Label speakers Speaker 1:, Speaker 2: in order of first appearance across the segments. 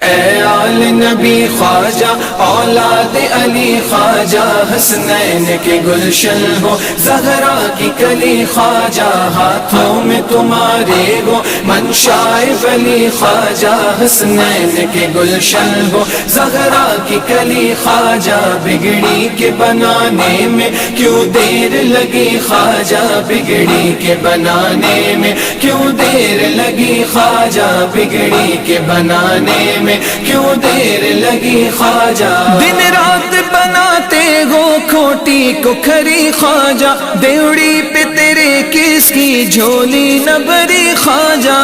Speaker 1: اے آل نبی خواجہ اولاد علی خواجہ حسنین کے گلشن ہو زہرا کی کلی خواجہ ہاتھوں میں تمہارے ہو منشائے ولی خواجہ حسنین کے گلشن ہو زہرا کی کلی خواجہ بگڑی کے بنانے میں کیوں دیر لگی خواجہ بگڑی کے بنانے میں کیوں دیر لگی خواجہ بگڑی کے بنانے میں کیوں دیر لگی خواجہ دن رات بناتے ہو کھوٹی کو کھری خواجہ دیوڑی پہ تیرے کس کی جھولی نہ بھری خواجہ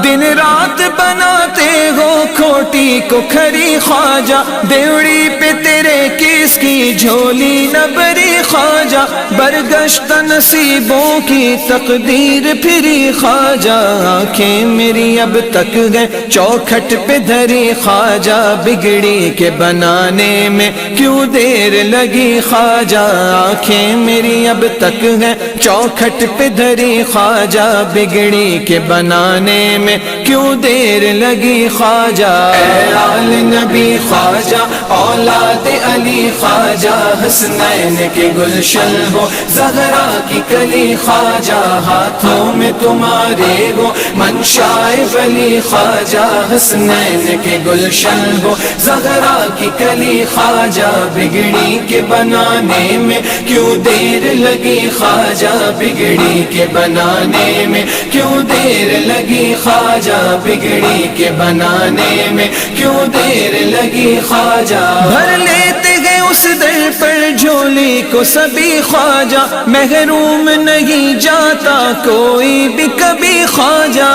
Speaker 1: دن رات بناتے ہو کھوٹی کو کھری خواجہ دیوڑی پہ تیرے کس کی جھولی نہ بھری خواجہ برگشتہ نصیبوں کی تقدیر پھری خواجہ آنکھیں میری اب تک گئے چوکھٹ پہ دھری خواجہ بگڑی کے بنانے میں کیوں دیر لگی خواجہ آنکھیں میری اب تک ہیں چوکھٹ پہ دھری خواجہ بگڑی کے بنانے میں کیوں دیر لگی خواجہ اے آل نبی خواجہ اولاد علی خواجہ حسنین کے گلشن ہو زہرا کی کلی خواجہ ہاتھوں میں تمہارے ہو منشائے ولی خواجہ حسنین کے گلشن ہو زہرا کی کلی خواجہ بگڑی کے بنانے میں کیوں دیر لگی خواجہ بگڑی کے بنانے میں کیوں دیر لگی خواجہ بگڑی کے بنانے میں کیوں دیر لگی خواجہ بھر لیتے گئے اس در پر جھولی کو سبھی خواجہ محروم نہیں جاتا کوئی بھی کبھی خواجہ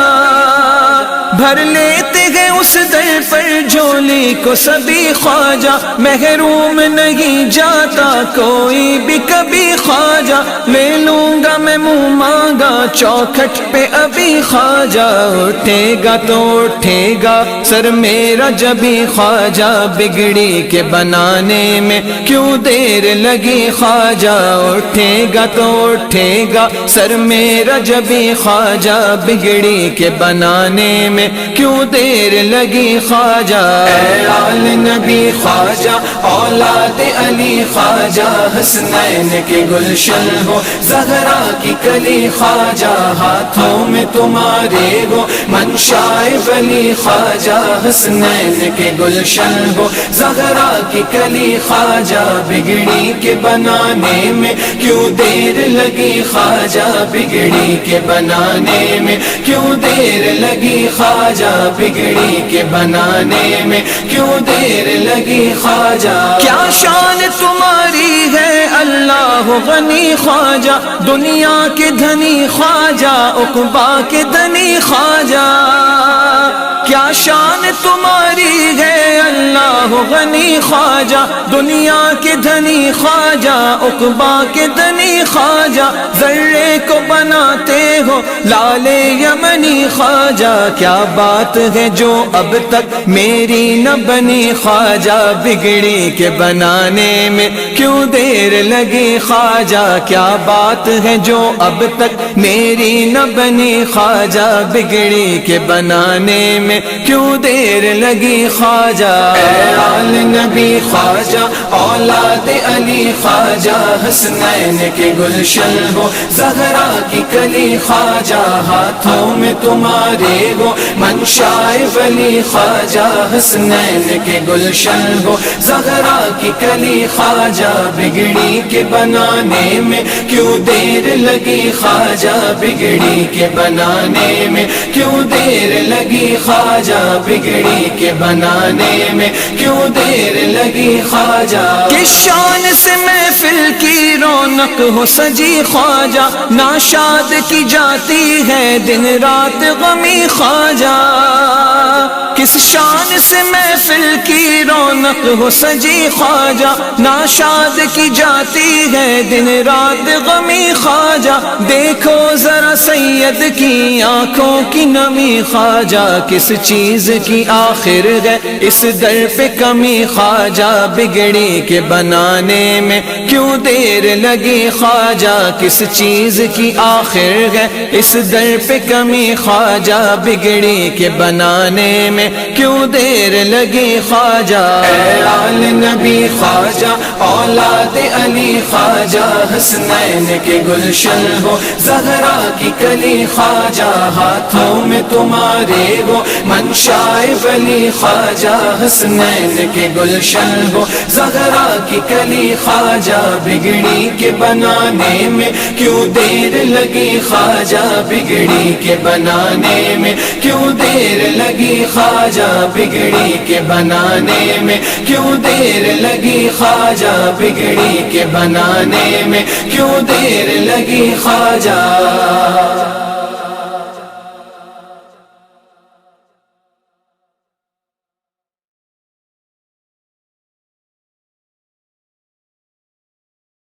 Speaker 1: بھر لیتے گئے اس در پر جھولی کو سبھی خواجہ محروم نہیں جاتا کوئی بھی کبھی خواجہ لے لوں گا میں منہ مانگا چوکھٹ پہ ابھی خواجہ اٹھے گا تو اٹھے گا سر میرا جبھی خواجہ بگڑی کے بنانے میں کیوں دیر لگی خواجہ اٹھے گا تو اٹھے گا سر میرا جبھی خواجہ بگڑی کے بنانے میں کیوں دیر لگی خواجہ اے آل نبی خواجہ اولاد علی خواجہ حسنین کے گلشن ہو زہرا کی کلی خواجہ ہاتھوں میں تمہارے ہو منشائے ولی خواجہ حسنین کے گلشن ہو زہرا کی کلی خواجہ بگڑی کے بنانے میں کیوں دیر لگی خواجہ بگڑی کے بنانے میں کیوں دیر لگی خواجہ بگڑی کے بنانے میں کیوں دیر لگی خواجہ کیا شان تمہاری ہے اللہ غنی خواجہ دنیا کے دھنی خواجہ عقبا کے دھنی خواجہ کیا شان تمہاری ہے اللہ غنی خواجہ دنیا کے دھنی خواجہ عقبا کے دھنی خواجہ ذرے کو بناتے ہو لال یمنی خواجہ کیا بات ہے جو اب تک میری نہ بنی خواجہ بگڑی کے بنانے میں کیوں دیر لگی خواجہ کیا بات ہے جو اب تک میری نہ بنی خواجہ بگڑی کے بنانے میں کیوں دیر لگی خواجہ اے آل نبی خواجہ اولاد علی خواجہ حسنین کے گلشن ہو زہرا کی کلی خواجہ ہاتھوں میں تمہارے ہو منشائے ولی خواجہ حسنین کے گلشن ہو زہرا کی کلی خواجہ بگڑی کے بنانے میں کیوں دیر لگی خواجہ بگڑی کے بنانے میں کیوں دیر لگی خواجہ بگڑی کے بنانے میں کیوں دیر لگی خواجہ کس شان سے محفل کی رونق ہو سجی خواجہ ناشاد کی جاتی ہے دن رات غمی خواجہ کس شان سے محفل کی رونق ہو سجی خواجہ، ناشاد کی جاتی ہے دن رات غمی خواجہ، دیکھو ذرا سید کی آنکھوں کی نمی خواجہ، کس چیز کی آخر ہے اس در پہ کمی خواجہ، بگڑی کے بنانے میں کیوں دیر لگی خواجہ، کس چیز کی آخر ہے اس در پہ کمی خواجہ، بگڑی کے بنانے میں کیوں دیر لگی خواجہ۔ اے آل نبی خواجہ اولاد علی خواجہ، حسنین کے گلشن ہو زہرا کی کلی خواجہ، ہاتھوں میں تمہارے وہ منشائے ولی خواجہ، حسنین کے گلشن ہو زہرا کی کلی خواجہ، بگڑی کے بنانے میں کیوں دیر لگی خواجہ، بگڑی کے بنانے میں کیوں دیر لگی خواجہ، بگڑی کے بنانے میں کیوں دیر لگی خواجہ، بگڑی کے بنانے میں کیوں دیر لگی خواجہ۔